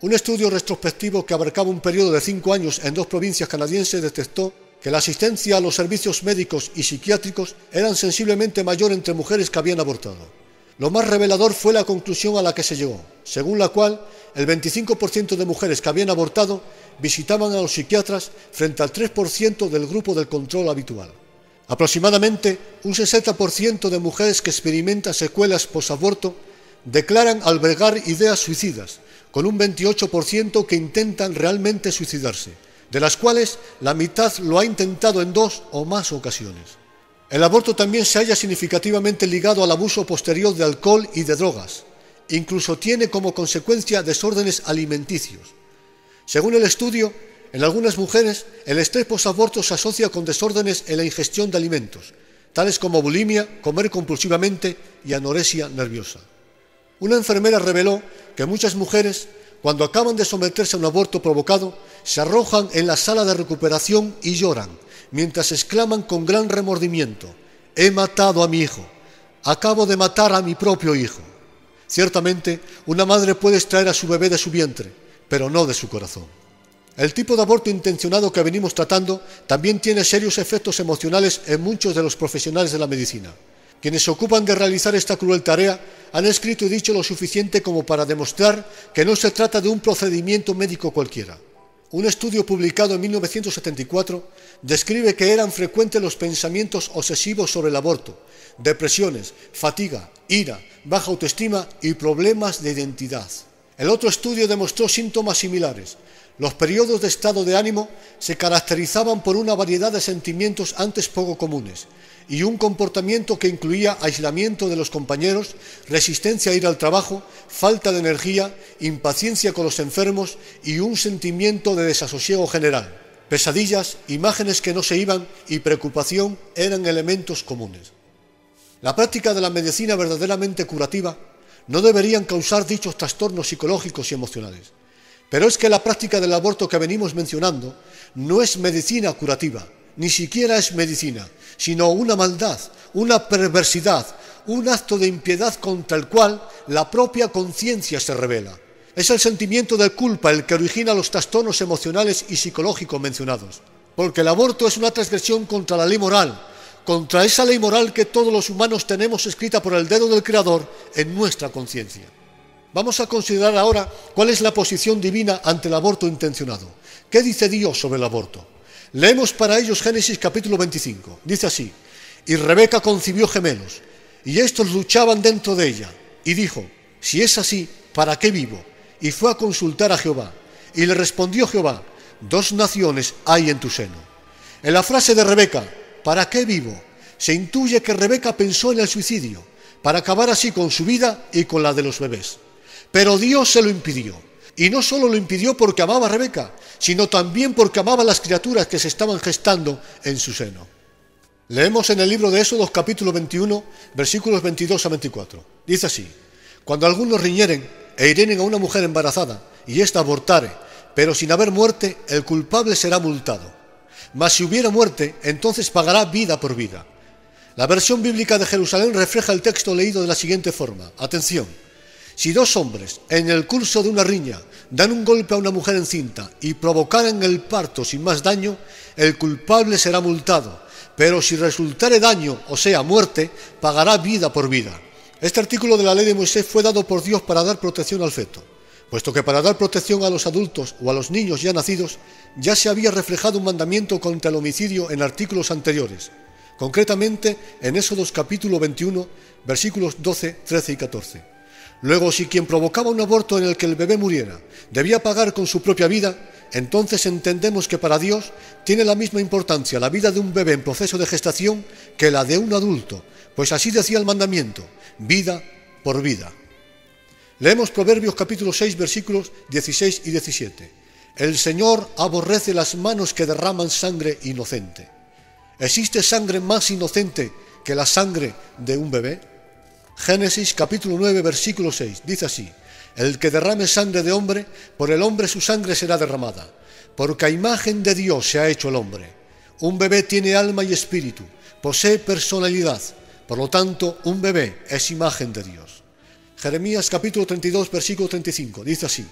Un estudio retrospectivo que abarcaba un periodo de 5 años en 2 provincias canadienses detectó que la asistencia a los servicios médicos y psiquiátricos eran sensiblemente mayor entre mujeres que habían abortado. Lo más revelador fue la conclusión a la que se llegó, según la cual el 25% de mujeres que habían abortado visitaban a los psiquiatras frente al 3% del grupo del control habitual. Aproximadamente un 60% de mujeres que experimentan secuelas posaborto declaran albergar ideas suicidas, con un 28% que intentan realmente suicidarse, de las cuales la mitad lo ha intentado en 2 o más ocasiones. El aborto también se halla significativamente ligado al abuso posterior de alcohol y de drogas. Incluso tiene como consecuencia desórdenes alimenticios. Según el estudio, en algunas mujeres el estrés posaborto se asocia con desórdenes en la ingestión de alimentos, tales como bulimia, comer compulsivamente y anorexia nerviosa. Una enfermera reveló que muchas mujeres, cuando acaban de someterse a un aborto provocado, se arrojan en la sala de recuperación y lloran, mientras exclaman con gran remordimiento: «He matado a mi hijo, acabo de matar a mi propio hijo». Ciertamente, una madre puede extraer a su bebé de su vientre, pero no de su corazón. El tipo de aborto intencionado que venimos tratando también tiene serios efectos emocionales en muchos de los profesionales de la medicina. Quienes se ocupan de realizar esta cruel tarea han escrito y dicho lo suficiente como para demostrar que no se trata de un procedimiento médico cualquiera. Un estudio publicado en 1974 describe que eran frecuentes los pensamientos obsesivos sobre el aborto, depresiones, fatiga, ira, baja autoestima y problemas de identidad. El otro estudio demostró síntomas similares. Los periodos de estado de ánimo se caracterizaban por una variedad de sentimientos antes poco comunes y un comportamiento que incluía aislamiento de los compañeros, resistencia a ir al trabajo, falta de energía, impaciencia con los enfermos y un sentimiento de desasosiego general. Pesadillas, imágenes que no se iban y preocupación eran elementos comunes. La práctica de la medicina verdaderamente curativa no deberían causar dichos trastornos psicológicos y emocionales. Pero es que la práctica del aborto que venimos mencionando no es medicina curativa, ni siquiera es medicina, sino una maldad, una perversidad, un acto de impiedad contra el cual la propia conciencia se revela. Es el sentimiento de culpa el que origina los trastornos emocionales y psicológicos mencionados, porque el aborto es una transgresión contra la ley moral, contra esa ley moral que todos los humanos tenemos escrita por el dedo del Creador en nuestra conciencia. Vamos a considerar ahora cuál es la posición divina ante el aborto intencionado. ¿Qué dice Dios sobre el aborto? Leemos para ellos Génesis capítulo 25. Dice así: «Y Rebeca concibió gemelos, y estos luchaban dentro de ella, y dijo: si es así, ¿para qué vivo? Y fue a consultar a Jehová. Y le respondió Jehová: 2 naciones hay en tu seno». En la frase de Rebeca, «¿para qué vivo?», se intuye que Rebeca pensó en el suicidio, para acabar así con su vida y con la de los bebés. Pero Dios se lo impidió. Y no solo lo impidió porque amaba a Rebeca, sino también porque amaba a las criaturas que se estaban gestando en su seno. Leemos en el libro de Éxodo capítulo 21, versículos 22 a 24. Dice así: «Cuando algunos riñeren e hirieren a una mujer embarazada, y ésta abortare, pero sin haber muerte, el culpable será multado. Mas si hubiera muerte, entonces pagará vida por vida». La versión bíblica de Jerusalén refleja el texto leído de la siguiente forma. Atención: «Si 2 hombres, en el curso de una riña, dan un golpe a una mujer encinta y provocaren el parto sin más daño, el culpable será multado, pero si resultare daño, o sea, muerte, pagará vida por vida». Este artículo de la ley de Moisés fue dado por Dios para dar protección al feto, puesto que para dar protección a los adultos o a los niños ya nacidos, ya se había reflejado un mandamiento contra el homicidio en artículos anteriores, concretamente en Éxodo capítulo 21, versículos 12, 13 y 14. Luego, si quien provocaba un aborto en el que el bebé muriera debía pagar con su propia vida, entonces entendemos que para Dios tiene la misma importancia la vida de un bebé en proceso de gestación que la de un adulto, pues así decía el mandamiento: vida por vida. Leemos Proverbios capítulo 6, versículos 16 y 17. «El Señor aborrece las manos que derraman sangre inocente». ¿Existe sangre más inocente que la sangre de un bebé? Génesis capítulo 9, versículo 6, dice así: «El que derrame sangre de hombre, por el hombre su sangre será derramada, porque a imagen de Dios se ha hecho el hombre». Un bebé tiene alma y espíritu, posee personalidad, por lo tanto, un bebé es imagen de Dios. Jeremías capítulo 32, versículo 35, dice así: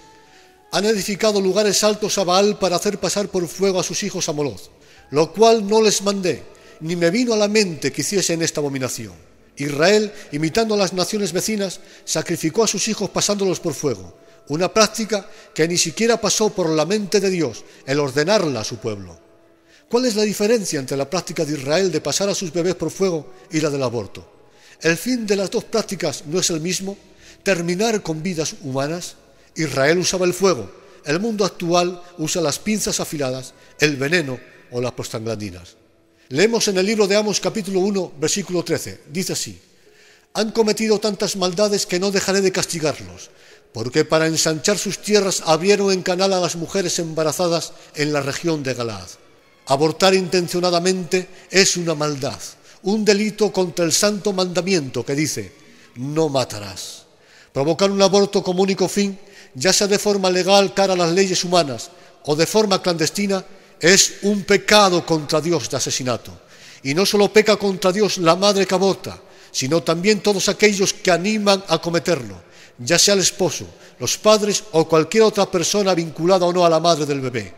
Han edificado lugares altos a Baal para hacer pasar por fuego a sus hijos a Moloz, lo cual no les mandé, ni me vino a la mente que hiciesen esta abominación. Israel, imitando a las naciones vecinas, sacrificó a sus hijos pasándolos por fuego, una práctica que ni siquiera pasó por la mente de Dios el ordenarla a su pueblo. ¿Cuál es la diferencia entre la práctica de Israel de pasar a sus bebés por fuego y la del aborto? ¿El fin de las dos prácticas no es el mismo? ¿Terminar con vidas humanas? Israel usaba el fuego, el mundo actual usa las pinzas afiladas, el veneno o las prostaglandinas. Leemos en el libro de Amos capítulo 1, versículo 13, dice así: han cometido tantas maldades que no dejaré de castigarlos, porque para ensanchar sus tierras abrieron en canal a las mujeres embarazadas en la región de Galaad. Abortar intencionadamente es una maldad, un delito contra el santo mandamiento que dice: no matarás. Provocar un aborto como único fin, ya sea de forma legal cara a las leyes humanas o de forma clandestina, es un pecado contra Dios de asesinato. Y no solo peca contra Dios la madre que aborta, sino también todos aquellos que animan a cometerlo, ya sea el esposo, los padres o cualquier otra persona vinculada o no a la madre del bebé.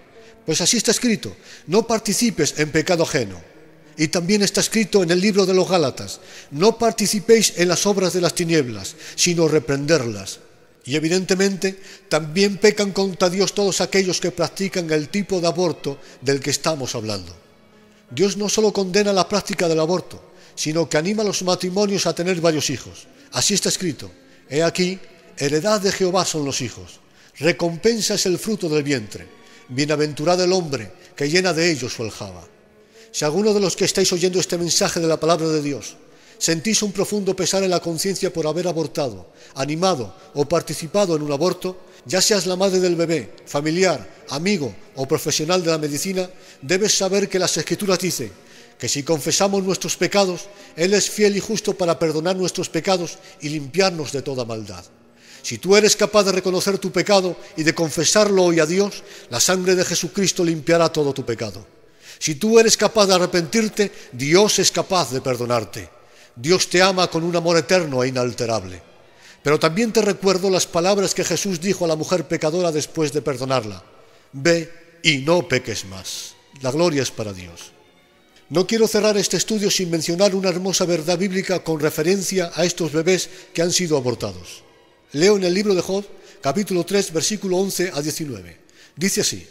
Pues así está escrito: no participes en pecado ajeno. Y también está escrito en el libro de los Gálatas: no participéis en las obras de las tinieblas, sino reprenderlas. Y evidentemente también pecan contra Dios todos aquellos que practican el tipo de aborto del que estamos hablando. Dios no solo condena la práctica del aborto, sino que anima a los matrimonios a tener varios hijos. Así está escrito: he aquí, heredad de Jehová son los hijos, recompensa es el fruto del vientre, bienaventurado el hombre que llena de ellos su aljaba. Si alguno de los que estáis oyendo este mensaje de la palabra de Dios sentís un profundo pesar en la conciencia por haber abortado, animado o participado en un aborto, ya seas la madre del bebé, familiar, amigo o profesional de la medicina, debes saber que las Escrituras dicen que si confesamos nuestros pecados, Él es fiel y justo para perdonar nuestros pecados y limpiarnos de toda maldad. Si tú eres capaz de reconocer tu pecado y de confesarlo hoy a Dios, la sangre de Jesucristo limpiará todo tu pecado. Si tú eres capaz de arrepentirte, Dios es capaz de perdonarte. Dios te ama con un amor eterno e inalterable. Pero también te recuerdo las palabras que Jesús dijo a la mujer pecadora después de perdonarla: ve y no peques más. La gloria es para Dios. No quiero cerrar este estudio sin mencionar una hermosa verdad bíblica con referencia a estos bebés que han sido abortados. Leo en el libro de Job, capítulo 3, versículo 11 a 19. Dice así: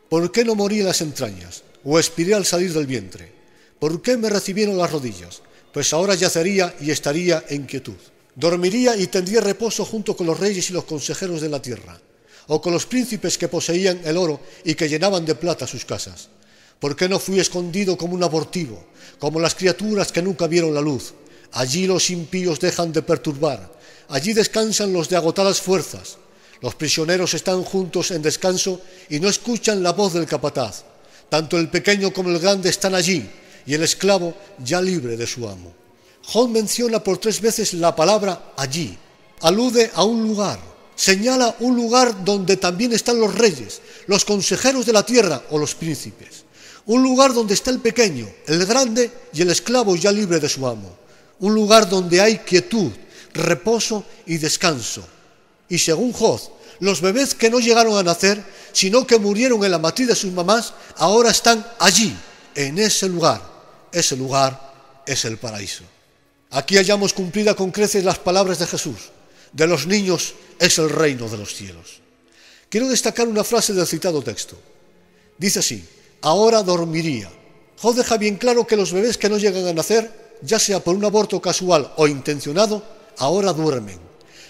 ¿por qué no morí en las entrañas, o expiré al salir del vientre? ¿Por qué me recibieron las rodillas? Pues ahora yacería y estaría en quietud. Dormiría y tendría reposo junto con los reyes y los consejeros de la tierra, o con los príncipes que poseían el oro y que llenaban de plata sus casas. ¿Por qué no fui escondido como un abortivo, como las criaturas que nunca vieron la luz? Allí los impíos dejan de perturbar, allí descansan los de agotadas fuerzas. Los prisioneros están juntos en descanso y no escuchan la voz del capataz. Tanto el pequeño como el grande están allí, y el esclavo ya libre de su amo. Job menciona por 3 veces la palabra allí. Alude a un lugar, señala un lugar donde también están los reyes, los consejeros de la tierra o los príncipes. Un lugar donde está el pequeño, el grande y el esclavo ya libre de su amo. Un lugar donde hay quietud, reposo y descanso. Y según Job, los bebés que no llegaron a nacer, sino que murieron en la matriz de sus mamás, ahora están allí, en ese lugar. Ese lugar es el paraíso. Aquí hallamos cumplida con creces las palabras de Jesús: de los niños es el reino de los cielos. Quiero destacar una frase del citado texto. Dice así: ahora dormiría. Job deja bien claro que los bebés que no llegan a nacer, ya sea por un aborto casual o intencionado, ahora duermen.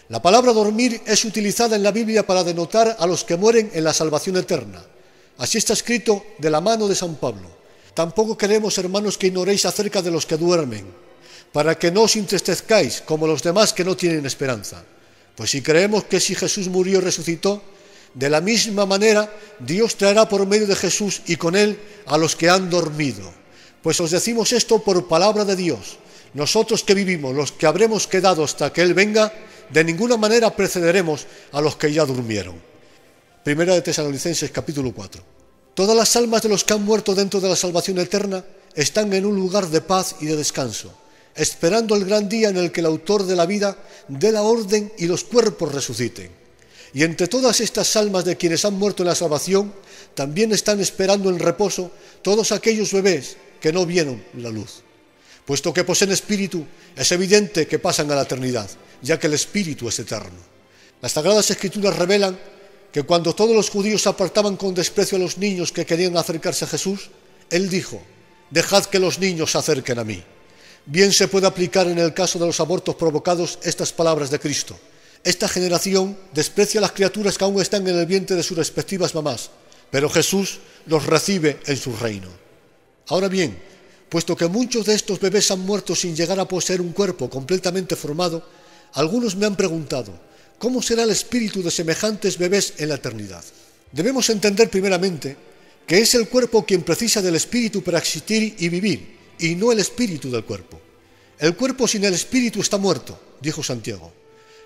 La palabra dormir es utilizada en la Biblia para denotar a los que mueren en la salvación eterna. Así está escrito de la mano de San Pablo. Tampoco queremos, hermanos, que ignoréis acerca de los que duermen, para que no os entristezcáis como los demás que no tienen esperanza. Pues si creemos que si Jesús murió y resucitó, de la misma manera Dios traerá por medio de Jesús y con él a los que han dormido. Pues os decimos esto por palabra de Dios: nosotros que vivimos, los que habremos quedado hasta que Él venga, de ninguna manera precederemos a los que ya durmieron. Primera de Tesalonicenses capítulo 4. Todas las almas de los que han muerto dentro de la salvación eterna están en un lugar de paz y de descanso, esperando el gran día en el que el autor de la vida dé la orden y los cuerpos resuciten. Y entre todas estas almas de quienes han muerto en la salvación, también están esperando en reposo todos aquellos bebés que no vieron la luz. Puesto que poseen espíritu, es evidente que pasan a la eternidad, ya que el espíritu es eterno. Las Sagradas Escrituras revelan que cuando todos los judíos apartaban con desprecio a los niños que querían acercarse a Jesús, Él dijo: «Dejad que los niños se acerquen a mí». Bien se puede aplicar en el caso de los abortos provocados estas palabras de Cristo: «Esta generación desprecia a las criaturas que aún están en el vientre de sus respectivas mamás, pero Jesús los recibe en su reino». Ahora bien, puesto que muchos de estos bebés han muerto sin llegar a poseer un cuerpo completamente formado, algunos me han preguntado: ¿cómo será el espíritu de semejantes bebés en la eternidad? Debemos entender primeramente que es el cuerpo quien precisa del espíritu para existir y vivir, y no el espíritu del cuerpo. El cuerpo sin el espíritu está muerto, dijo Santiago.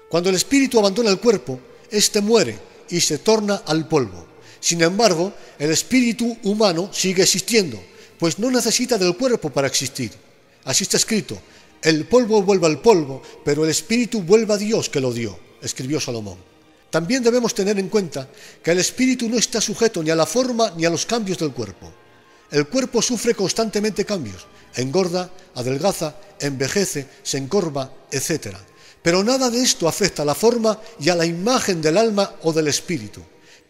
Cuando el espíritu abandona el cuerpo, éste muere y se torna al polvo. Sin embargo, el espíritu humano sigue existiendo, pues no necesita del cuerpo para existir. Así está escrito: «El polvo vuelve al polvo, pero el espíritu vuelve a Dios que lo dio», escribió Salomón. También debemos tener en cuenta que el espíritu no está sujeto ni a la forma ni a los cambios del cuerpo. El cuerpo sufre constantemente cambios, engorda, adelgaza, envejece, se encorva, etc. Pero nada de esto afecta a la forma y a la imagen del alma o del espíritu.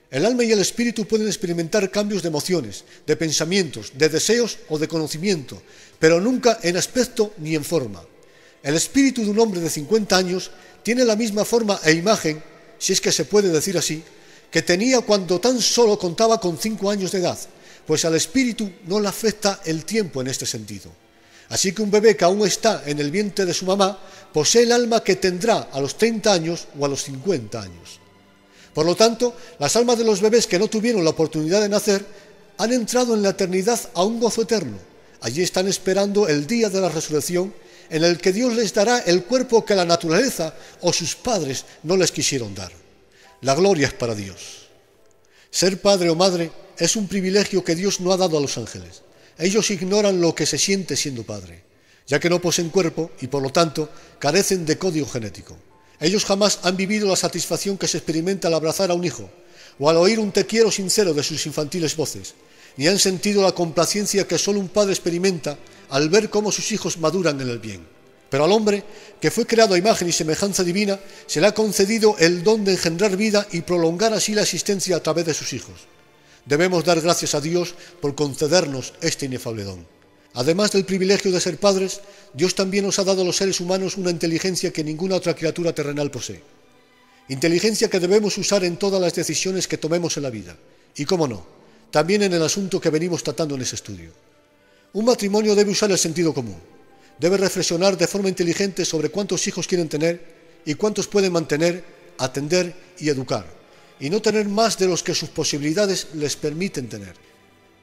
El alma y el espíritu pueden experimentar cambios de emociones, de pensamientos, de deseos o de conocimiento, pero nunca en aspecto ni en forma. El espíritu de un hombre de 50 años tiene la misma forma e imagen, si es que se puede decir así, que tenía cuando tan solo contaba con 5 años de edad, pues al espíritu no le afecta el tiempo en este sentido. Así que un bebé que aún está en el vientre de su mamá posee el alma que tendrá a los 30 años o a los 50 años. Por lo tanto, las almas de los bebés que no tuvieron la oportunidad de nacer han entrado en la eternidad a un gozo eterno. Allí están esperando el día de la resurrección, en el que Dios les dará el cuerpo que la naturaleza o sus padres no les quisieron dar. La gloria es para Dios. Ser padre o madre es un privilegio que Dios no ha dado a los ángeles. Ellos ignoran lo que se siente siendo padre, ya que no poseen cuerpo y por lo tanto carecen de código genético. Ellos jamás han vivido la satisfacción que se experimenta al abrazar a un hijo o al oír un te quiero sincero de sus infantiles voces, ni han sentido la complacencia que solo un padre experimenta al ver cómo sus hijos maduran en el bien. Pero al hombre, que fue creado a imagen y semejanza divina, se le ha concedido el don de engendrar vida y prolongar así la existencia a través de sus hijos. Debemos dar gracias a Dios por concedernos este inefable don. Además del privilegio de ser padres, Dios también nos ha dado a los seres humanos una inteligencia que ninguna otra criatura terrenal posee. Inteligencia que debemos usar en todas las decisiones que tomemos en la vida. Y cómo no, también en el asunto que venimos tratando en ese estudio. Un matrimonio debe usar el sentido común. Debe reflexionar de forma inteligente sobre cuántos hijos quieren tener y cuántos pueden mantener, atender y educar, y no tener más de los que sus posibilidades les permiten tener.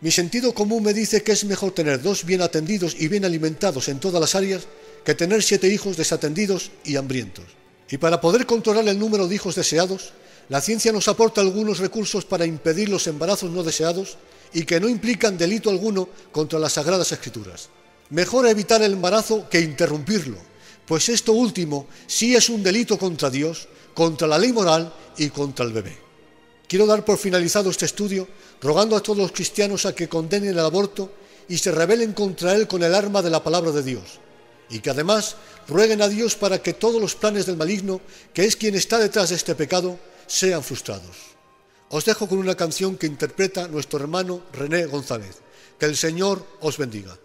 Mi sentido común me dice que es mejor tener 2 bien atendidos y bien alimentados en todas las áreas que tener 7 hijos desatendidos y hambrientos. Y para poder controlar el número de hijos deseados, la ciencia nos aporta algunos recursos para impedir los embarazos no deseados y que no implican delito alguno contra las Sagradas Escrituras. Mejor evitar el embarazo que interrumpirlo, pues esto último sí es un delito contra Dios, contra la ley moral y contra el bebé. Quiero dar por finalizado este estudio rogando a todos los cristianos a que condenen el aborto y se rebelen contra él con el arma de la palabra de Dios, y que además rueguen a Dios para que todos los planes del maligno, que es quien está detrás de este pecado, sean frustrados. Os dejo con una canción que interpreta nuestro hermano René González. Que el Señor os bendiga.